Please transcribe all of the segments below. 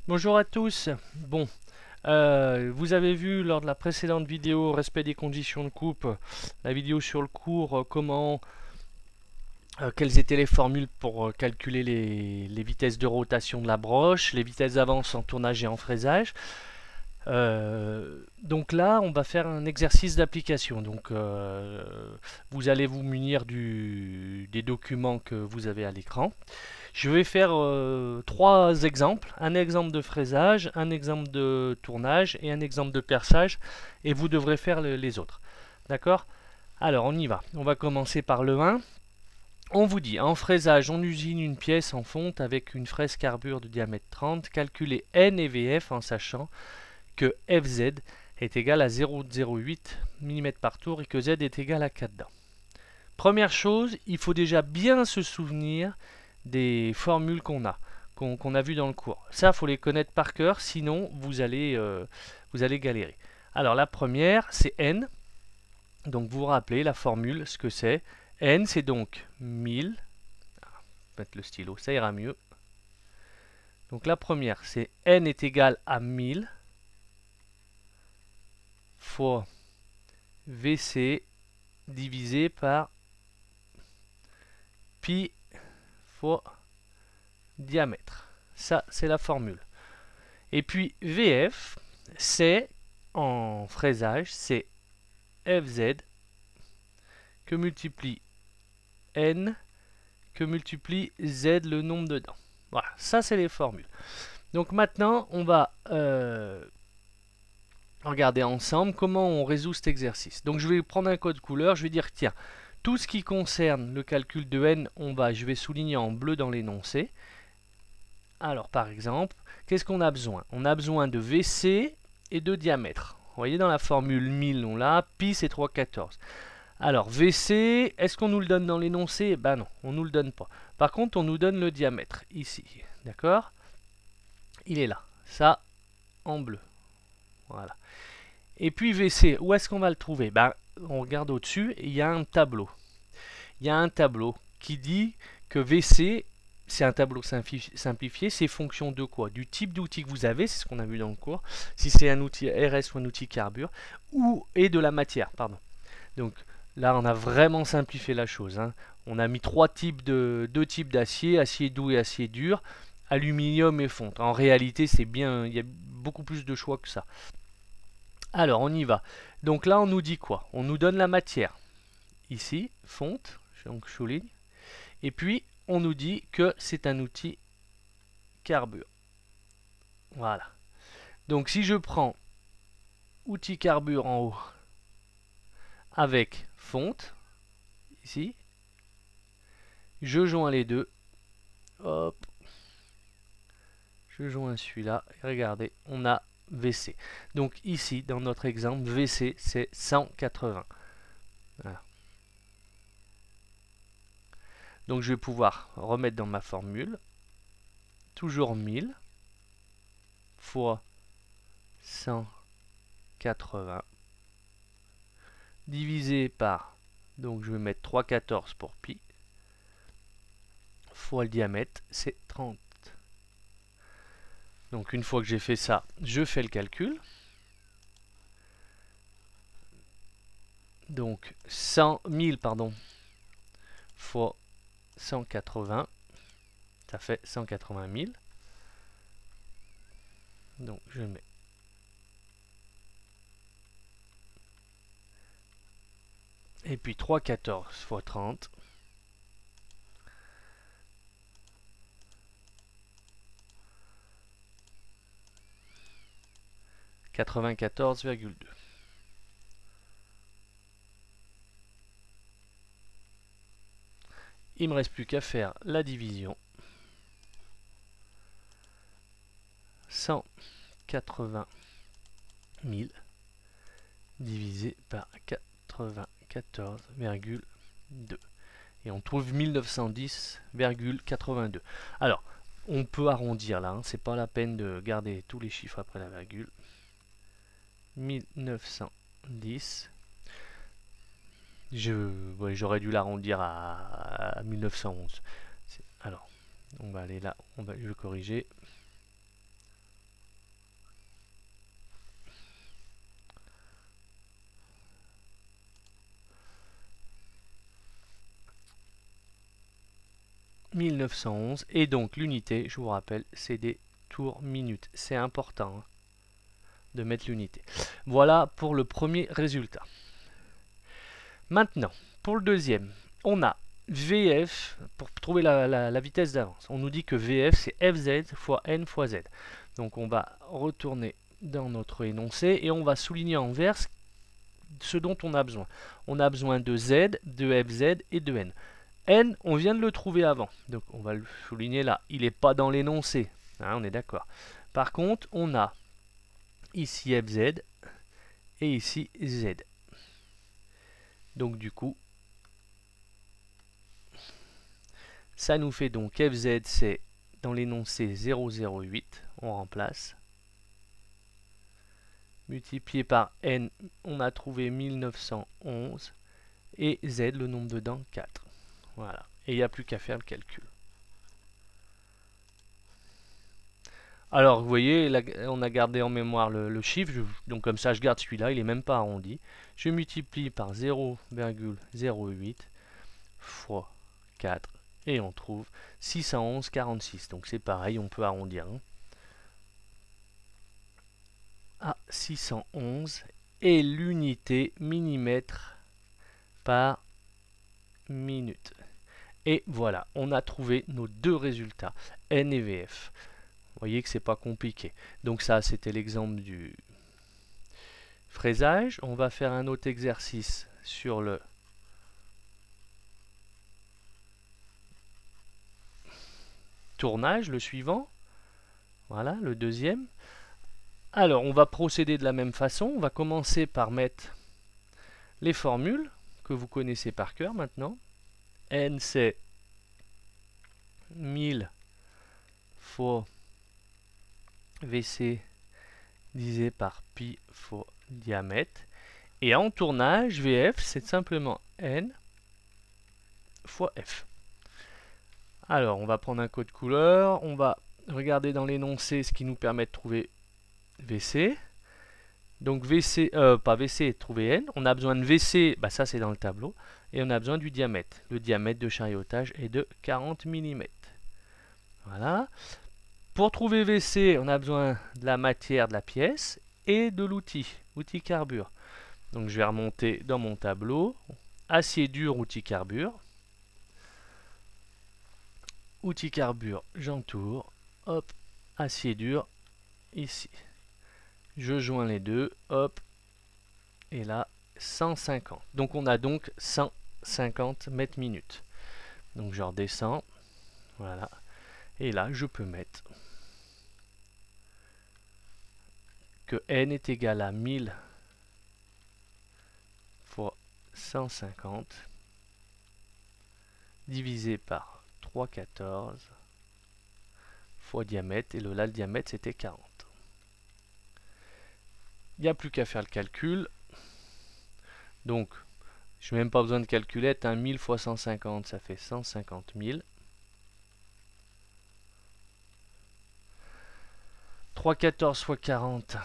Bonjour à tous. Bon, vous avez vu lors de la précédente vidéo respect des conditions de coupe, la vidéo sur le cours, quelles étaient les formules pour calculer les vitesses de rotation de la broche, les vitesses d'avance en tournage et en fraisage. Donc là, on va faire un exercice d'application. Donc, vous allez vous munir des documents que vous avez à l'écran. Je vais faire trois exemples. Un exemple de fraisage, un exemple de tournage et un exemple de perçage. Et vous devrez faire les autres. D'accord? Alors, on y va. On va commencer par le 1. On vous dit, en fraisage, on usine une pièce en fonte avec une fraise carbure de diamètre 30. Calculez N et VF en sachant que Fz est égal à 0,08 mm par tour et que Z est égal à 4 dents. Première chose, il faut déjà bien se souvenir des formules qu'on a vues dans le cours. Ça, il faut les connaître par cœur, sinon vous allez galérer. Alors la première, c'est N. Donc vous vous rappelez la formule, ce que c'est. N, c'est donc 1000. Mettre le stylo, ça ira mieux. Donc la première, c'est N est égal à 1000 fois VC divisé par pi fois diamètre. Ça, c'est la formule. Et puis VF, c'est en fraisage, c'est Fz que multiplie N que multiplie Z le nombre de dents. Voilà, ça c'est les formules. Donc maintenant, on va regarder ensemble comment on résout cet exercice. Donc je vais prendre un code couleur, je vais dire tiens, tout ce qui concerne le calcul de N, je vais souligner en bleu dans l'énoncé. Alors par exemple, qu'est-ce qu'on a besoin? On a besoin de VC et de diamètre. Vous voyez dans la formule 1000, on l'a, pi c'est 3,14. Alors VC, est-ce qu'on nous le donne dans l'énoncé? Ben non, on ne nous le donne pas. Par contre, on nous donne le diamètre, ici. D'accord? Il est là. Ça, en bleu. Voilà. Et puis VC, où est-ce qu'on va le trouver? Ben, on regarde au-dessus, il y a un tableau. Il y a un tableau qui dit que VC, c'est un tableau simplifié, c'est fonction de quoi? Du type d'outil que vous avez, c'est ce qu'on a vu dans le cours, si c'est un outil RS ou un outil carbure, et de la matière, pardon. Donc là, on a vraiment simplifié la chose, hein. On a mis deux types d'acier, acier doux et acier dur, aluminium et fonte. En réalité, c'est bien, il y a beaucoup plus de choix que ça. Alors, on y va. Donc là, on nous dit quoi? On nous donne la matière. Ici, fonte, donc je souligne. Et puis, on nous dit que c'est un outil carbure. Voilà. Donc, si je prends outil carbure en haut avec fonte, ici, je joins les deux. Hop. Je joins celui-là. Et regardez, on a VC. Donc, ici, dans notre exemple, VC, c'est 180. Voilà. Donc, je vais pouvoir remettre dans ma formule. Toujours 1000 fois 180 divisé par, donc je vais mettre 3,14 pour pi, fois le diamètre, c'est 30. Donc une fois que j'ai fait ça, je fais le calcul. Donc 1000 fois 180, ça fait 180 000. Donc je mets et puis 3,14 fois 30. « 94,2. Il me reste plus qu'à faire la division. 180 000 divisé par 94,2. Et on trouve 1910,82. Alors, on peut arrondir là, hein, c'est pas la peine de garder tous les chiffres après la virgule. 1910. J'aurais dû l'arrondir à 1911. Alors, on va aller là, je vais corriger. 1911. Et donc l'unité, je vous rappelle, c'est des tours minutes. C'est important hein, de mettre l'unité. Voilà pour le premier résultat. Maintenant, pour le deuxième, on a VF, pour trouver la vitesse d'avance. On nous dit que VF, c'est FZ fois N fois Z. Donc on va retourner dans notre énoncé et on va souligner en vert ce dont on a besoin. On a besoin de Z, de FZ et de N. N, on vient de le trouver avant. Donc on va le souligner là. Il n'est pas dans l'énoncé. Hein, on est d'accord. Par contre, on a ici FZ et ici Z. Donc du coup, ça nous fait donc FZ, c'est dans l'énoncé 008, on remplace. Multiplié par N, on a trouvé 1911. Et Z, le nombre de dents, 4. Voilà. Et il n'y a plus qu'à faire le calcul. Alors, vous voyez, là, on a gardé en mémoire le chiffre. Donc comme ça, je garde celui-là, il n'est même pas arrondi. Je multiplie par 0,08 fois 4. Et on trouve 611,46. Donc c'est pareil, on peut arrondir. Hein. À 611. Et l'unité millimètre par minute. Et voilà, on a trouvé nos deux résultats, N et VF. Vous voyez que c'est pas compliqué. Donc ça, c'était l'exemple du fraisage. On va faire un autre exercice sur le tournage, le suivant. Voilà, le deuxième. Alors, on va procéder de la même façon. On va commencer par mettre les formules que vous connaissez par cœur maintenant. N, c'est 1000 fois VC divisé par pi fois diamètre. Et en tournage, VF, c'est simplement N fois F. Alors, on va prendre un code couleur. On va regarder dans l'énoncé ce qui nous permet de trouver VC. Donc VC, pas VC, trouver N. On a besoin de VC, bah ça c'est dans le tableau. Et on a besoin du diamètre. Le diamètre de chariotage est de 40 mm. Voilà. Pour trouver VC, on a besoin de la matière de la pièce et de l'outil, outil carbure. Donc je vais remonter dans mon tableau. Acier dur, outil carbure. Outil carbure, j'entoure. Hop, acier dur, ici. Je joins les deux, hop, et là, 150. Donc on a donc 150 mètres minutes. Donc je redescends, voilà. Et là, je peux mettre que N est égal à 1000 fois 150 divisé par 3,14 fois diamètre. Et là, le diamètre, c'était 40. Il n'y a plus qu'à faire le calcul. Donc, je n'ai même pas besoin de calculette. 1000 fois 150, ça fait 150 000. 3,14 fois 40.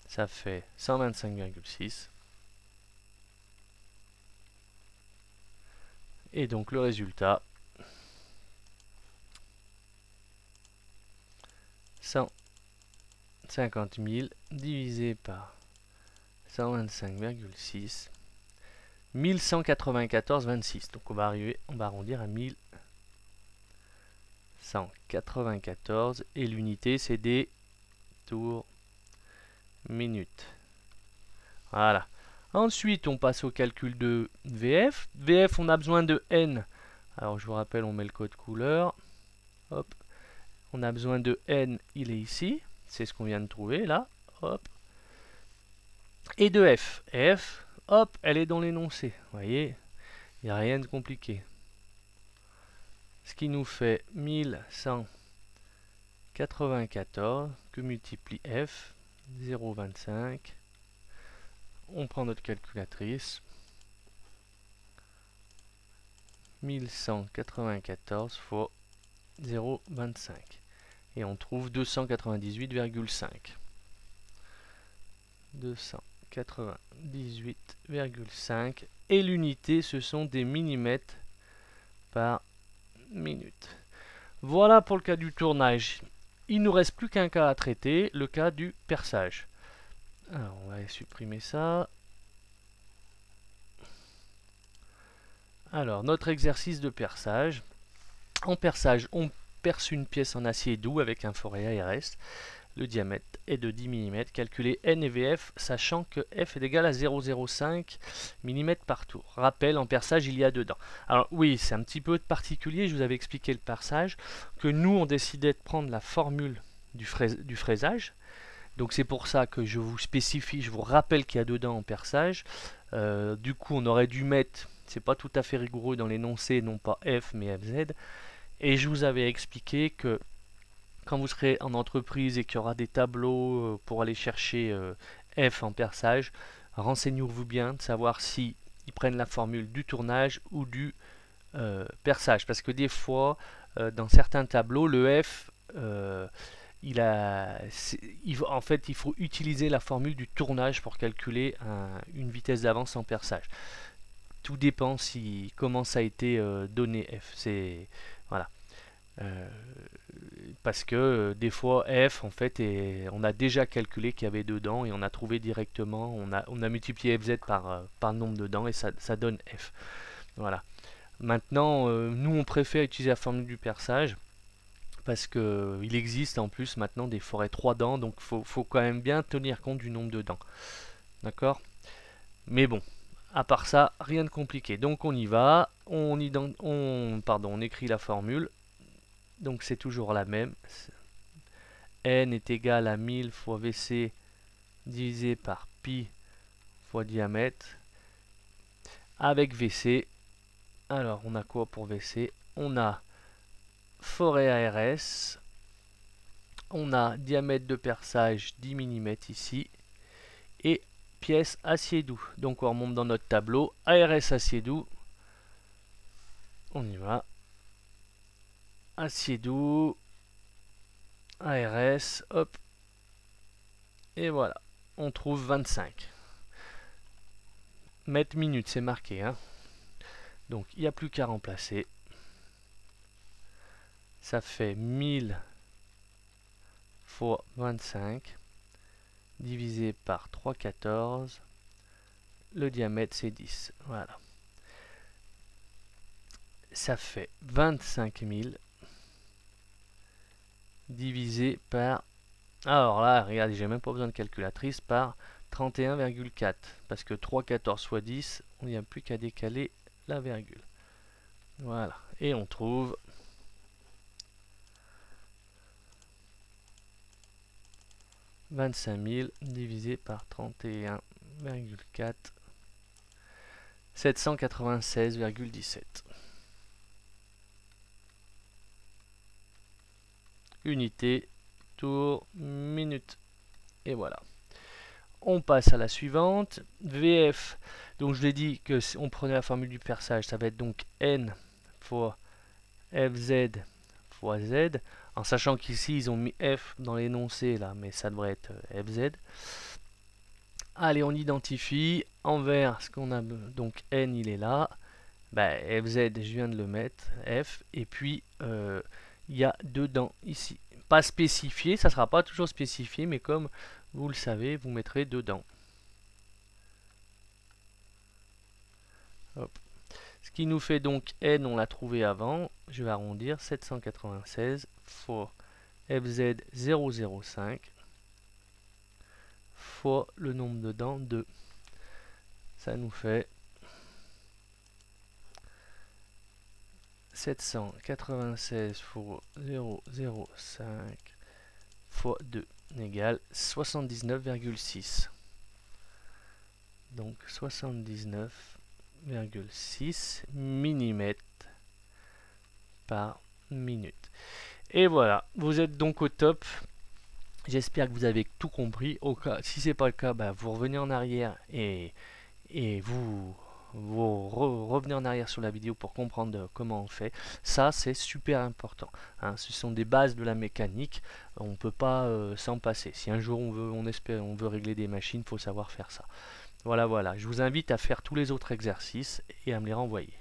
Ça fait 125,6. Et donc le résultat, 150 000 divisé par 125,6, 1194,26. Donc on va arrondir à 1194 et l'unité c'est des tours minutes. Voilà. Ensuite, on passe au calcul de VF. VF, on a besoin de N. Alors, je vous rappelle, on met le code couleur. Hop. On a besoin de N, il est ici. C'est ce qu'on vient de trouver, là. Hop. Et de F. F, hop, elle est dans l'énoncé. Vous voyez, il n'y a rien de compliqué. Ce qui nous fait 1194 que multiplie F, 0,25. On prend notre calculatrice. 1194 fois 0,25. Et on trouve 298,5. 298,5. 98,5 et l'unité ce sont des millimètres par minute. Voilà pour le cas du tournage. Il ne nous reste plus qu'un cas à traiter, le cas du perçage. Alors on va supprimer ça. Alors notre exercice de perçage. En perçage, on perce une pièce en acier doux avec un forêt ARS. Le diamètre est de 10 mm. Calculez N et VF, sachant que F est égal à 0,05 mm par tour. Rappel, en perçage, il y a dedans. Alors oui, c'est un petit peu particulier, je vous avais expliqué le perçage, que nous, on décidait de prendre la formule du fraisage. Donc c'est pour ça que je vous spécifie, je vous rappelle qu'il y a dedans en perçage. Du coup, on aurait dû mettre, c'est pas tout à fait rigoureux dans l'énoncé, non pas F, mais FZ. Et je vous avais expliqué que quand vous serez en entreprise et qu'il y aura des tableaux pour aller chercher F en perçage, renseignez-vous bien de savoir si ils prennent la formule du tournage ou du perçage. Parce que des fois, dans certains tableaux, le F, en fait, il faut utiliser la formule du tournage pour calculer une vitesse d'avance en perçage. Tout dépend comment ça a été donné F. Voilà. Parce que des fois F en fait on a déjà calculé qu'il y avait dedans et on a trouvé directement, on a multiplié FZ par le nombre dedans et ça donne F. Voilà. Maintenant nous on préfère utiliser la formule du perçage parce que il existe en plus maintenant des forêts 3 dents, donc faut quand même bien tenir compte du nombre de dents. D'accord? Mais bon, à part ça, rien de compliqué. Donc on y va, on écrit la formule. Donc c'est toujours la même. N est égal à 1000 fois VC divisé par pi fois diamètre avec VC. Alors on a quoi pour VC? On a forêt ARS. On a diamètre de perçage 10 mm ici. Et pièce acier doux. Donc on remonte dans notre tableau. ARS acier doux. On y va. Acier doux. ARS, hop, et voilà, on trouve 25 mètres minutes, c'est marqué, hein. Donc il n'y a plus qu'à remplacer. Ça fait 1000 fois 25 divisé par 3,14. Le diamètre c'est 10. Voilà. Ça fait 25 000 divisé par... Alors là, regardez, j'ai même pas besoin de calculatrice, par 31,4. Parce que 3,14 fois 10, il n'y a plus qu'à décaler la virgule. Voilà. Et on trouve 25 000 divisé par 31,4. 796,17. Unité, tour, minute. Et voilà. On passe à la suivante. VF. Donc je l'ai dit que si on prenait la formule du perçage, ça va être donc N fois FZ fois Z. En sachant qu'ici ils ont mis F dans l'énoncé là, mais ça devrait être FZ. Allez, on identifie envers ce qu'on a. Donc N il est là. Bah, FZ, je viens de le mettre. F. Et puis il y a dedans ici. Pas spécifié, ça ne sera pas toujours spécifié, mais comme vous le savez, vous mettrez dedans. Hop. Ce qui nous fait donc N, on l'a trouvé avant. Je vais arrondir 796 fois FZ 0,05 fois le nombre de dents 2. Ça nous fait 796 fois 0,05 fois 2 égale 79,6. Donc 79,6 mm par minute. Et voilà, vous êtes donc au top. J'espère que vous avez tout compris. Si ce n'est pas le cas, bah, vous revenez en arrière et vous vous revenez en arrière sur la vidéo pour comprendre comment on fait. Ça, c'est super important, hein. Ce sont des bases de la mécanique, on ne peut pas s'en passer. Si un jour on veut régler des machines, il faut savoir faire ça. Voilà, voilà. Je vous invite à faire tous les autres exercices et à me les renvoyer.